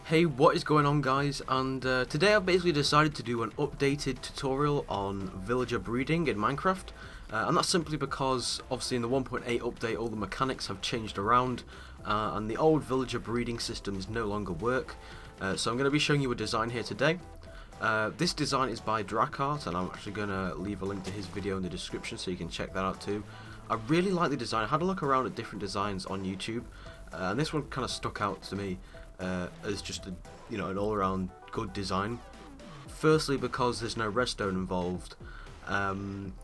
Hey, what is going on, guys? And today I've basically decided to do an updated tutorial on villager breeding in Minecraft, and that's simply because obviously in the 1.8 update all the mechanics have changed around, and the old villager breeding systems no longer work. So I'm going to be showing you a design here today. This design is by Drakart, and I'm actually going to leave a link to his video in the description so you can check that out too. I really like the design. I had a look around at different designs on YouTube, and this one kind of stuck out to me as just an all-around good design. Firstly, because there's no redstone involved,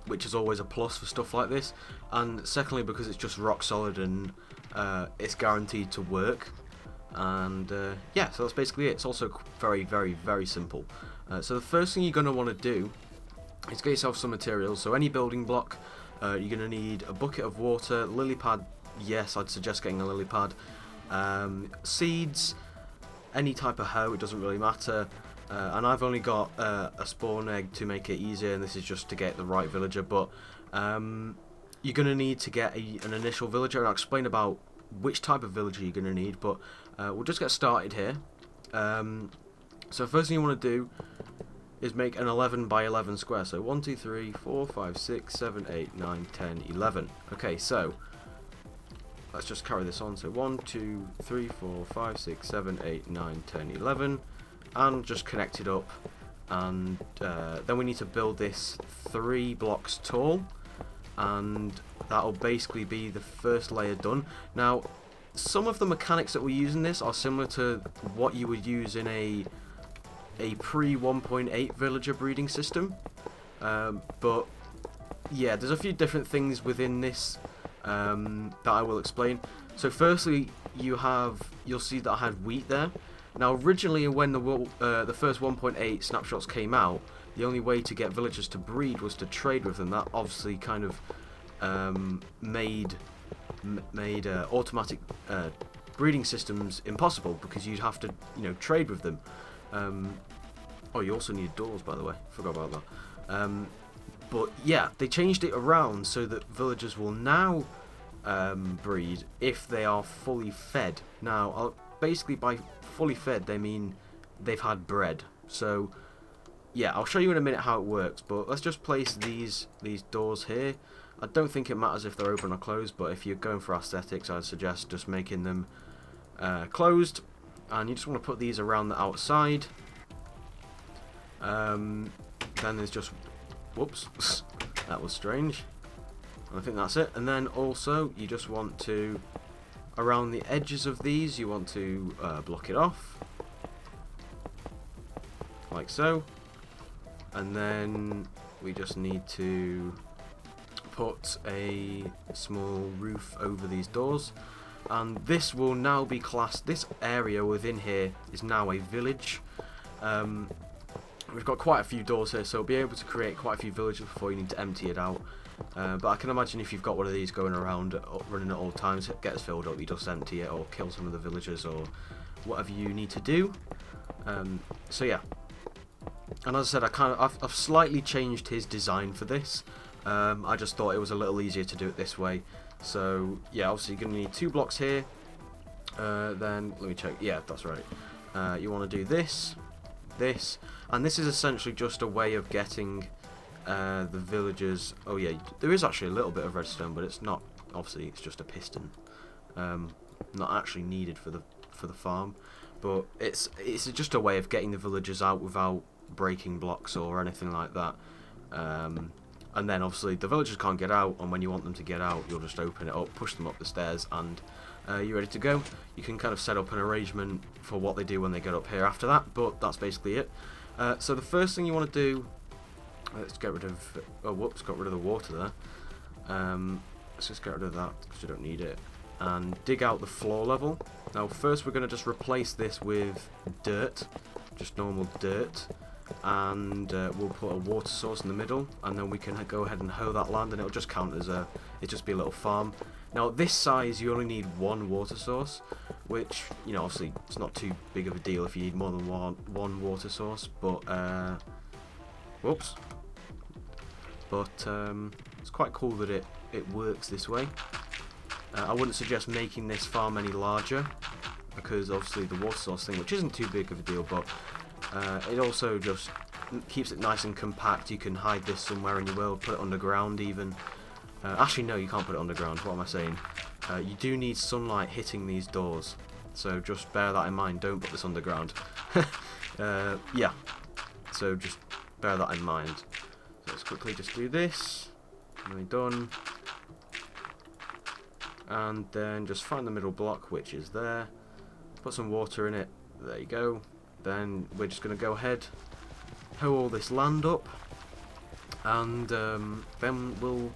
which is always a plus for stuff like this, and secondly because it's just rock solid and it's guaranteed to work. And yeah, so that's basically it. It's also very, very, very simple. So the first thing you're going to want to do is get yourself some materials. So any building block, you're going to need a bucket of water, lily pad. Yes, I'd suggest getting a lily pad. Seeds, any type of hoe, it doesn't really matter. And I've only got a spawn egg to make it easier, and this is just to get the right villager. But you're going to need to get an initial villager, and I'll explain about which type of villager you're going to need. But we'll just get started here. So first thing you want to do is make an 11 by 11 square. So 1, 2, 3, 4, 5, 6, 7, 8, 9, 10, 11. Okay, so let's just carry this on. So 1, 2, 3, 4, 5, 6, 7, 8, 9, 10, 11, and just connect it up. And then we need to build this 3 blocks tall, and that'll basically be the first layer done. Now, some of the mechanics that we use in this are similar to what you would use in a pre 1.8 villager breeding system, but yeah, there's a few different things within this that I will explain. So firstly, you'll see that I had wheat there. Now originally, when the first 1.8 snapshots came out, the only way to get villagers to breed was to trade with them. That obviously kind of made automatic breeding systems impossible, because you'd have to trade with them. Oh, you also need doors, by the way. Forgot about that. But yeah, they changed it around so that villagers will now breed if they are fully fed. Now, basically by fully fed they mean they've had bread. So yeah, I'll show you in a minute how it works, but let's just place these doors here. I don't think it matters if they're open or closed, but if you're going for aesthetics, I'd suggest just making them closed. And you just want to put these around the outside. Then there's just, whoops, that was strange. I think that's it. And then also you just want to, around the edges of these, you want to block it off like so. And then we just need to put a small roof over these doors, and this will now be classed, this area within here is now a village. We've got quite a few doors here, so we'll be able to create quite a few villages before you need to empty it out. But I can imagine if you've got one of these going around running at all times, it gets filled up, you just empty it or kill some of the villagers or whatever you need to do. So yeah, and as I said, I've slightly changed his design for this. I just thought it was a little easier to do it this way. So yeah, obviously you're going to need 2 blocks here. Then let me check. Yeah, that's right. You want to do this, and this is essentially just a way of getting the villagers. Oh yeah, there is actually a little bit of redstone, but it's not. Obviously, it's just a piston, not actually needed for the farm. But it's just a way of getting the villagers out without breaking blocks or anything like that. And then obviously the villagers can't get out, and when you want them to get out, you'll just open it up, push them up the stairs, and you're ready to go. You can kind of set up an arrangement for what they do when they get up here after that, but that's basically it. So the first thing you want to do, let's get rid of, oh whoops, got rid of the water there. Let's just get rid of that because you don't need it, and dig out the floor level. Now first we're going to just replace this with dirt, just normal dirt. And we'll put a water source in the middle, and then we can go ahead and hoe that land, and it'll just count as it'll just be a little farm. Now at this size you only need 1 water source, which obviously it's not too big of a deal if you need more than one water source, but whoops, but it's quite cool that it works this way. I wouldn't suggest making this farm any larger, because obviously the water source thing, which isn't too big of a deal, but it also just keeps it nice and compact. You can hide this somewhere in your world, put it underground even. Actually, no, you can't put it underground. What am I saying? You do need sunlight hitting these doors, so just bear that in mind. Don't put this underground. Yeah, so just bear that in mind. So let's quickly just do this. Nearly done. And then just find the middle block, which is there. Put some water in it. There you go. Then we're just going to go ahead, hoe all this land up, and then we'll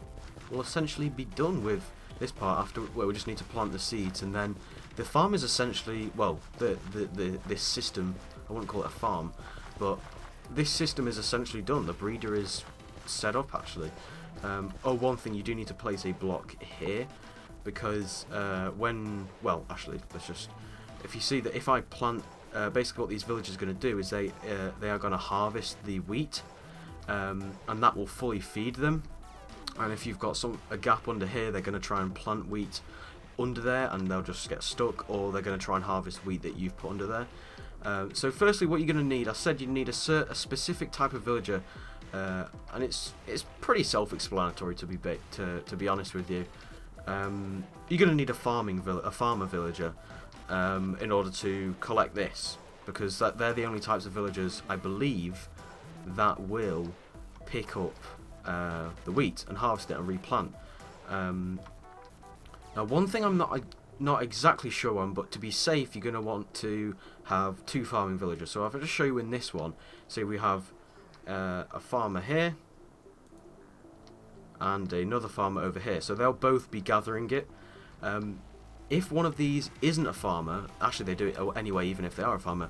essentially be done with this part. After, well, we just need to plant the seeds, and then the farm is essentially, well, this system, I wouldn't call it a farm, but this system is essentially done. The breeder is set up, actually. Oh, one thing, you do need to place a block here, because well, actually, let's just, if you see that if I plant, basically what these villagers are going to do is they are going to harvest the wheat, and that will fully feed them. And if you've got a gap under here, they're going to try and plant wheat under there, and they'll just get stuck, or they're going to try and harvest wheat that you've put under there. So firstly, what you're going to need, I said you need a specific type of villager, and it's pretty self-explanatory to be honest with you. You're going to need a farmer villager in order to collect this, because they're the only types of villagers, I believe, that will pick up the wheat and harvest it and replant. Now, one thing I'm not exactly sure on, but to be safe, you're going to want to have 2 farming villagers. So if I just show you in this one, say we have a farmer here and another farmer over here, so they'll both be gathering it. If one of these isn't a farmer, actually they do it anyway, even if they are a farmer,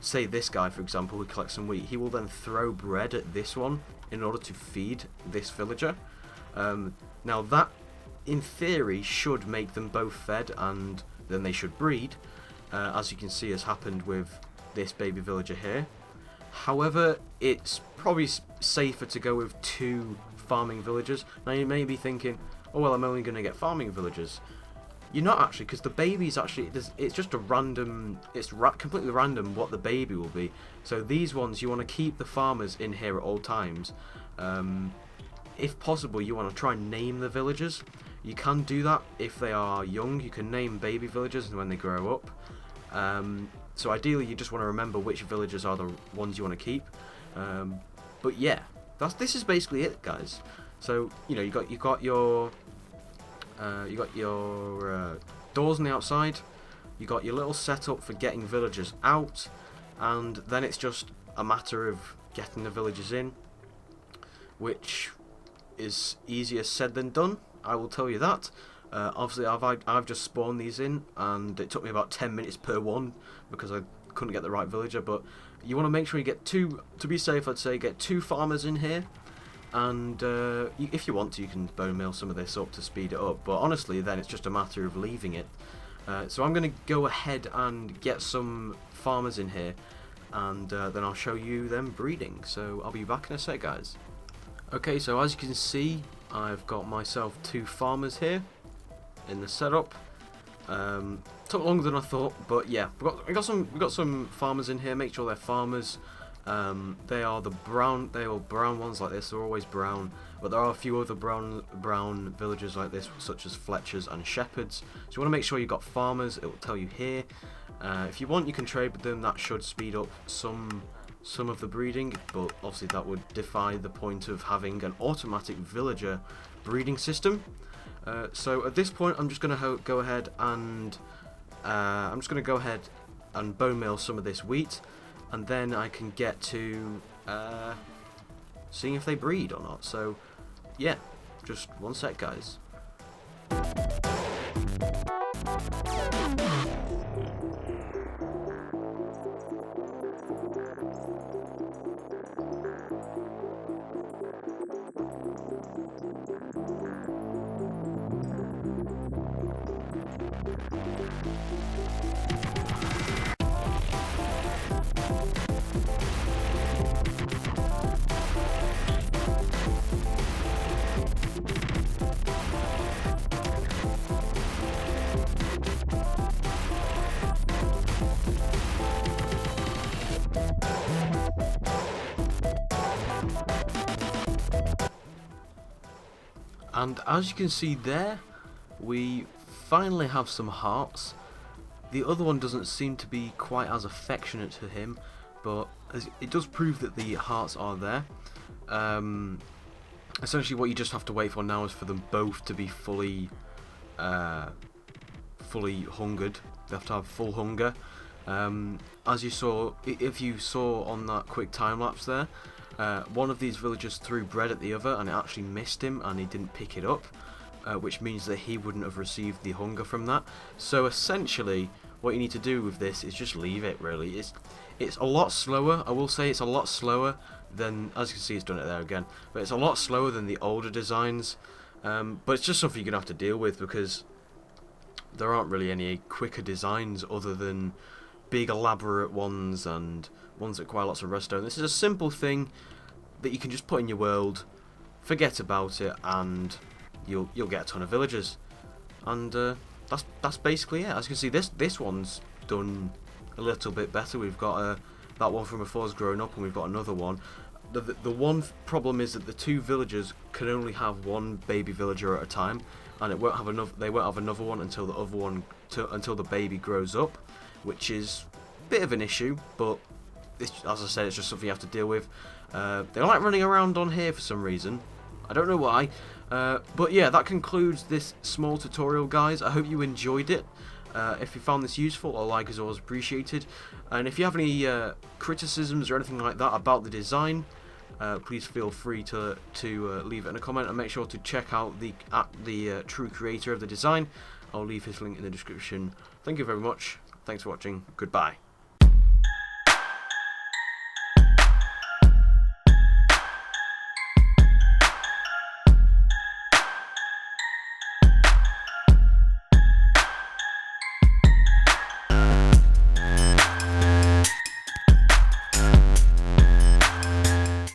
say this guy, for example, who collects some wheat, he will then throw bread at this one in order to feed this villager. Now that, in theory, should make them both fed, and then they should breed, as you can see has happened with this baby villager here. However, it's probably safer to go with 2 farming villagers. Now you may be thinking, oh well, I'm only going to get farming villagers. You're not actually, because the baby's actually, it's just a random, it's completely random what the baby will be. So these ones, you want to keep the farmers in here at all times. If possible, you want to try and name the villagers. You can do that if they are young. You can name baby villagers when they grow up. So ideally, you just want to remember which villagers are the ones you want to keep. But yeah, this is basically it, guys. So you know, you got your doors on the outside. You got your little setup for getting villagers out, and then it's just a matter of getting the villagers in, which is easier said than done. I will tell you that. Obviously, I've just spawned these in, and it took me about 10 minutes per one because I couldn't get the right villager. But you want to make sure you get 2. To be safe, I'd say get 2 farmers in here. And if you want to, you can bone meal some of this up to speed it up. But honestly, then it's just a matter of leaving it. So I'm going to go ahead and get some farmers in here, and then I'll show you them breeding. So I'll be back in a sec, guys. Okay, so as you can see, I've got myself 2 farmers here in the setup. Took longer than I thought, but yeah, we got some farmers in here. Make sure they're farmers. They are brown ones like this. They're always brown, but there are a few other brown villagers like this, such as Fletchers and Shepherds. So you want to make sure you've got farmers. It will tell you here. If you want, you can trade with them. That should speed up some of the breeding, but obviously that would defy the point of having an automatic villager breeding system. So at this point, I'm just going to go ahead and bone meal some of this wheat, and then I can get to seeing if they breed or not. So yeah, just one sec, guys. And as you can see there, we finally have some hearts. The other one doesn't seem to be quite as affectionate to him, but it does prove that the hearts are there. Essentially what you just have to wait for now is for them both to be fully hungered. They have to have full hunger. As you saw, if you saw on that quick time lapse there, one of these villagers threw bread at the other and it actually missed him and he didn't pick it up, which means that he wouldn't have received the hunger from that. So essentially what you need to do with this is just leave it, really. It's a lot slower. I will say it's a lot slower than, as you can see, it's done it there again, but it's a lot slower than the older designs. But it's just something you're going to have to deal with because there aren't really any quicker designs other than big elaborate ones and ones that require lots of redstone. This is a simple thing that you can just put in your world, forget about it, and you'll get a ton of villagers. And that's basically it. As you can see, this one's done a little bit better. We've got that one from before's grown up, and we've got another one. The one problem is that the two villagers can only have one baby villager at a time, and it won't have enough. They won't have another one until the other one until the baby grows up, which is a bit of an issue. But as I said, it's just something you have to deal with. They like running around on here for some reason. I don't know why. But yeah, that concludes this small tutorial, guys. I hope you enjoyed it. If you found this useful, a like is always appreciated. And if you have any criticisms or anything like that about the design, please feel free to leave it in a comment, and make sure to check out the true creator of the design. I'll leave his link in the description. Thank you very much. Thanks for watching. Goodbye.